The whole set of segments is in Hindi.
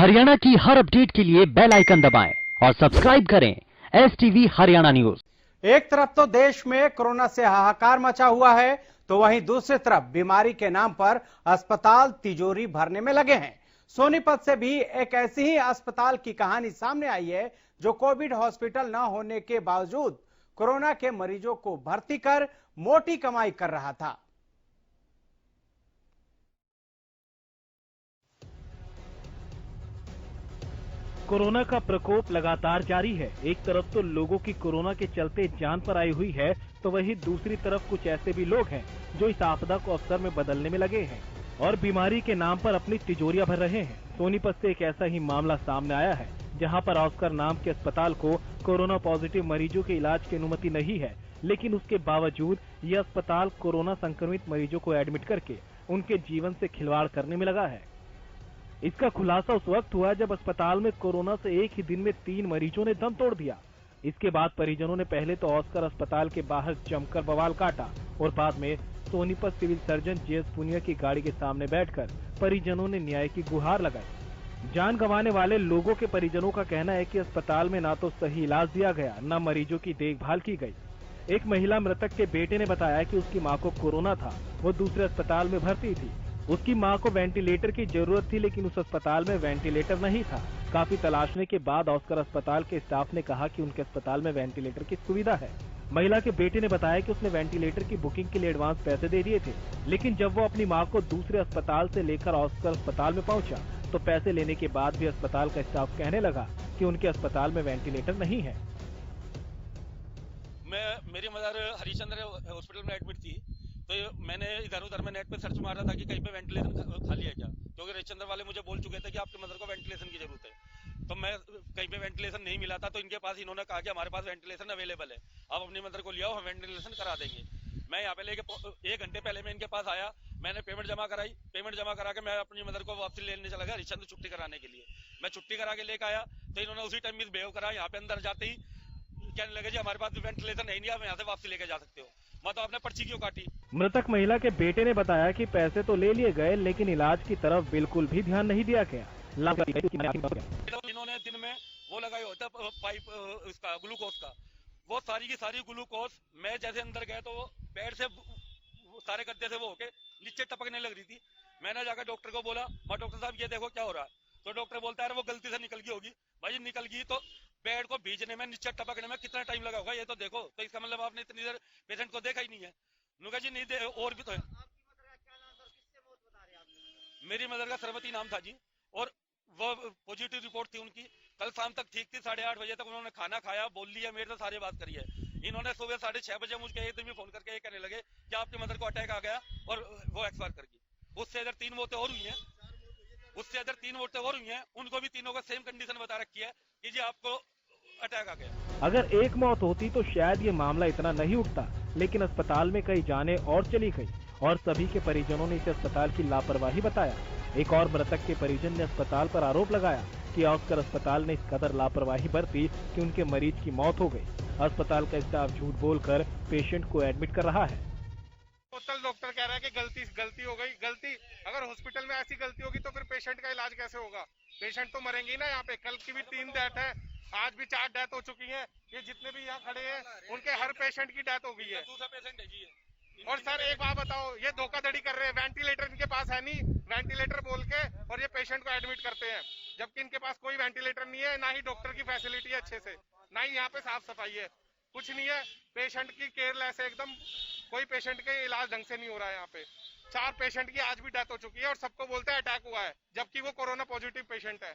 हरियाणा की हर अपडेट के लिए बेल आइकन दबाएं और सब्सक्राइब करें STV हरियाणा न्यूज। एक तरफ तो देश में कोरोना से हाहाकार मचा हुआ है, तो वहीं दूसरी तरफ बीमारी के नाम पर अस्पताल तिजोरी भरने में लगे हैं। सोनीपत से भी एक ऐसी ही अस्पताल की कहानी सामने आई है, जो कोविड हॉस्पिटल न होने के बावजूद कोरोना के मरीजों को भर्ती कर मोटी कमाई कर रहा था। कोरोना का प्रकोप लगातार जारी है। एक तरफ तो लोगों की कोरोना के चलते जान पर आई हुई है, तो वहीं दूसरी तरफ कुछ ऐसे भी लोग हैं जो इस आपदा को अवसर में बदलने में लगे हैं और बीमारी के नाम पर अपनी तिजोरियां भर रहे हैं। सोनीपत से एक ऐसा ही मामला सामने आया है, जहां पर ऑस्कर नाम के अस्पताल को कोरोना पॉजिटिव मरीजों के इलाज की अनुमति नहीं है, लेकिन उसके बावजूद ये अस्पताल कोरोना संक्रमित मरीजों को एडमिट करके उनके जीवन से खिलवाड़ करने में लगा है। इसका खुलासा उस वक्त हुआ जब अस्पताल में कोरोना से एक ही दिन में 3 मरीजों ने दम तोड़ दिया। इसके बाद परिजनों ने पहले तो ऑस्कर अस्पताल के बाहर जमकर बवाल काटा और बाद में Sonipat civil surgeon JS Punia की गाड़ी के सामने बैठकर परिजनों ने न्याय की गुहार लगाई। जान गंवाने वाले लोगों के परिजनों का कहना है कि अस्पताल में ना तो सही इलाज दिया गया, न मरीजों की देखभाल की गई। एक महिला मृतक के बेटे ने बताया कि उसकी मां को कोरोना था, वो दूसरे अस्पताल में भर्ती थी। उसकी मां को वेंटिलेटर की जरूरत थी, लेकिन उस अस्पताल में वेंटिलेटर नहीं था। काफी तलाशने के बाद ऑस्कर अस्पताल के स्टाफ ने कहा कि उनके अस्पताल में वेंटिलेटर की सुविधा है। महिला के बेटे ने बताया कि उसने वेंटिलेटर की बुकिंग के लिए एडवांस पैसे दे दिए थे, लेकिन जब वो अपनी मां को दूसरे अस्पताल से लेकर ऑस्कर अस्पताल में पहुंचा, तो पैसे लेने के बाद भी अस्पताल का स्टाफ कहने लगा कि उनके अस्पताल में वेंटिलेटर नहीं है। मेरी मदर हरिश्चंद्र हॉस्पिटल में एडमिट थी, तो मैंने इधर उधर में नेट पे सर्च मारा था कि कहीं पे वेंटिलेशन खाली है क्या, क्योंकि हरिश्चंद्र वाले मुझे बोल चुके थे कि आपके मदर को वेंटिलेशन की जरूरत है। तो मैं कहीं पे वेंटिलेशन नहीं मिला था, तो इनके पास इन्होंने कहा कि हमारे पास वेंटिलेशन अवेलेबल है, आप अपनी मदर को ले आओ, हम वेंटिलेशन करा देंगे। मैं यहाँ पे लेके 1 घंटे पहले मैं इनके पास आया, मैंने पेमेंट जमा कराई, पेमेंट जमा करा के मैं अपनी मदर को वापसी लेने चला गया हरिश्चंद्र छुट्टी कराने के लिए। मैं छुट्टी करा के लेकर आया, तो इन्होंने उसी टाइम मिसबिहेव करा। यहाँ पे अंदर जाते ही कहने लगे जी हमारे पास वेंटिलेशन नहीं, आप यहाँ से वापसी लेके जा सकते हो। मतलब आपने पर्ची क्यों काटी? मृतक महिला के बेटे ने बताया कि पैसे तो ले लिए गए, लेकिन इलाज की तरफ बिल्कुल भी ध्यान नहीं दिया गया। इन्होंने दिन में वो लगाई होता पाइप इसका ग्लूकोज का, वो सारी की सारी ग्लूकोज मैं जैसे अंदर गया तो बेड से सारे गद्दे से वो होके नीचे टपकने लग रही थी। मैंने जाकर डॉक्टर को बोला, डॉक्टर साहब ये देखो क्या हो रहा है। तो डॉक्टर बोलता है वो गलती से निकल गई होगी। भाई निकल गई तो बेड को भीजने में, नीचे टपकने में कितना टाइम लगा होगा ये तो देखो। तो इसका मतलब आपने इतनी देर पेशेंट को देखा ही नहीं है। नुका जी नहीं दे, और भी तो है। मेरी मदर का सरवती नाम था जी, और वो पॉजिटिव रिपोर्ट थी उनकी। कल शाम तक ठीक थी, 8:30 बजे तक उन्होंने खाना खाया, बोल लिया, मेरे से सारी बात करी है। इन्होंने सुबह 6:30 बजे मुझे एक दिन भी फोन करके ये कहने लगे कि आपकी मदर को अटैक आ गया और वो एक्सपायर कर गई। उससे इधर 3 मौतें और हुई हैं, उनको भी तीनों को सेम कंडीशन बता रखी है कि जी आपको अटैक आ गया। अगर एक मौत होती तो शायद ये मामला इतना नहीं उठता, लेकिन अस्पताल में कई जानें और चली गई और सभी के परिजनों ने इसे अस्पताल की लापरवाही बताया। एक और मृतक के परिजन ने अस्पताल पर आरोप लगाया कि ऑस्कर अस्पताल ने इस कदर लापरवाही बरती कि उनके मरीज की मौत हो गई। अस्पताल का स्टाफ झूठ बोलकर पेशेंट को एडमिट कर रहा है। डॉक्टर कह रहा है कि गलती हो गई। गलती अगर हॉस्पिटल में ऐसी गलती होगी तो फिर पेशेंट का इलाज कैसे होगा? पेशेंट तो मरेंगे ही ना। यहाँ पे कल की भी 3 डेथ है, आज भी 4 डेथ हो चुकी है। ये जितने भी यहाँ खड़े हैं उनके हर पेशेंट की डेथ हो गई है। दूसरा पेशेंट है जी। और सर एक बात बताओ, ये धोखाधड़ी कर रहे हैं। वेंटिलेटर इनके पास है नहीं, वेंटिलेटर बोल के और ये पेशेंट को एडमिट करते हैं, जबकि इनके पास कोई वेंटिलेटर नहीं है, ना ही डॉक्टर की फैसिलिटी है अच्छे से, ना ही यहाँ पे साफ सफाई है, कुछ नहीं है। पेशेंट की केयरलेस है एकदम, कोई पेशेंट का इलाज ढंग से नहीं हो रहा है। यहाँ पे 4 पेशेंट की आज भी डेथ हो चुकी है और सबको बोलते हैं अटैक हुआ है, जबकि वो कोरोना पॉजिटिव पेशेंट है।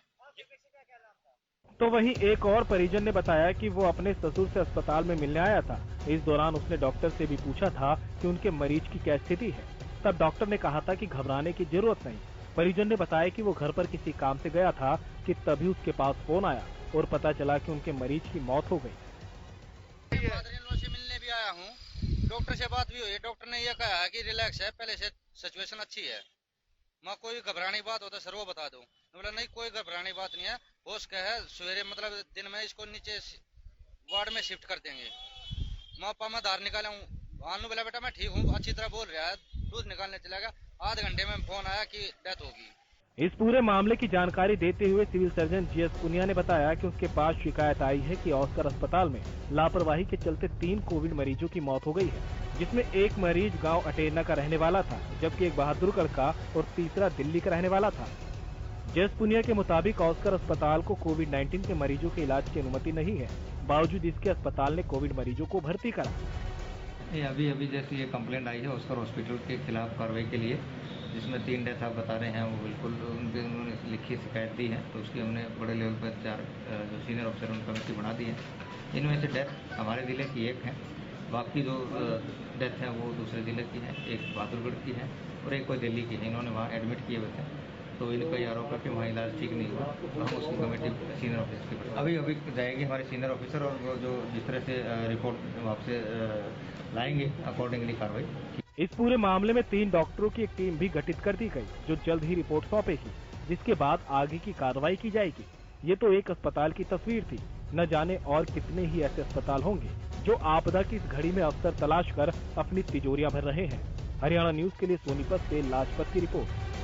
तो वहीं एक और परिजन ने बताया कि वो अपने ससुर से अस्पताल में मिलने आया था। इस दौरान उसने डॉक्टर से भी पूछा था कि उनके मरीज की क्या स्थिति है। तब डॉक्टर ने कहा था कि घबराने की जरूरत नहीं। परिजन ने बताया कि वो घर पर किसी काम से गया था कि तभी उसके पास फोन आया और पता चला कि उनके मरीज की मौत हो गई। से मिलने भी आया हूँ, डॉक्टर से बात भी हुई है। डॉक्टर ने यह कहा है कि रिलैक्स है, पहले से सिचुएशन अच्छी है। मैं कोई घबराने की बात हो तो सर वो बता दूं। बोला नहीं कोई घबराने की बात नहीं है, होश का है, सवेरे मतलब दिन में इसको नीचे वार्ड में शिफ्ट कर देंगे। मैं पामा धार निकाला हूँ, आनू बोला बेटा मैं ठीक हूँ, अच्छी तरह बोल रहा है, दूध निकालने चला गया। आधे घंटे में फोन आया कि डेथ होगी। इस पूरे मामले की जानकारी देते हुए सिविल सर्जन जीएस पुनिया ने बताया कि उसके पास शिकायत आई है कि ऑस्कर अस्पताल में लापरवाही के चलते 3 कोविड मरीजों की मौत हो गई है, जिसमें एक मरीज गांव अटेरना का रहने वाला था, जबकि एक बहादुरगढ़ का और तीसरा दिल्ली का रहने वाला था। जीएस पुनिया के मुताबिक ऑस्कर अस्पताल को कोविड-19 के मरीजों के इलाज की अनुमति नहीं है, बावजूद इसके अस्पताल ने कोविड मरीजों को भर्ती करा। अभी जैसे ये कंप्लेंट आई है ऑस्कर हॉस्पिटल के खिलाफ कार्रवाई के लिए, जिसमें 3 डेथ आप बता रहे हैं, वो बिल्कुल उन्होंने लिखी शिकायत दी है, तो उसकी हमने बड़े लेवल पर 4 जो सीनियर ऑफिसर उन कमेटी बना दी है। इनमें से डेथ हमारे जिले की 1 है, बाकी जो डेथ है वो दूसरे जिले की है, एक बहादुरगढ़ की है और एक कोई दिल्ली की है। इन्होंने वहाँ एडमिट किए हुए थे, तो इनका ये आरोप है कि वहाँ इलाज ठीक नहीं हुआ, तो हम उसकी कमेटी सीनियर ऑफिसर की अभी जाएगी हमारे सीनियर ऑफिसर, और वो जो जिस तरह से रिपोर्ट वहाँ से लाएंगे अकॉर्डिंगली कार्रवाई। इस पूरे मामले में 3 डॉक्टरों की एक टीम भी गठित कर दी गई, जो जल्द ही रिपोर्ट सौंपेगी, जिसके बाद आगे की कार्रवाई की जाएगी। ये तो एक अस्पताल की तस्वीर थी, न जाने और कितने ही ऐसे अस्पताल होंगे जो आपदा की इस घड़ी में अवसर तलाश कर अपनी तिजोरियां भर रहे हैं। हरियाणा न्यूज के लिए सोनीपत से लाजपत की रिपोर्ट।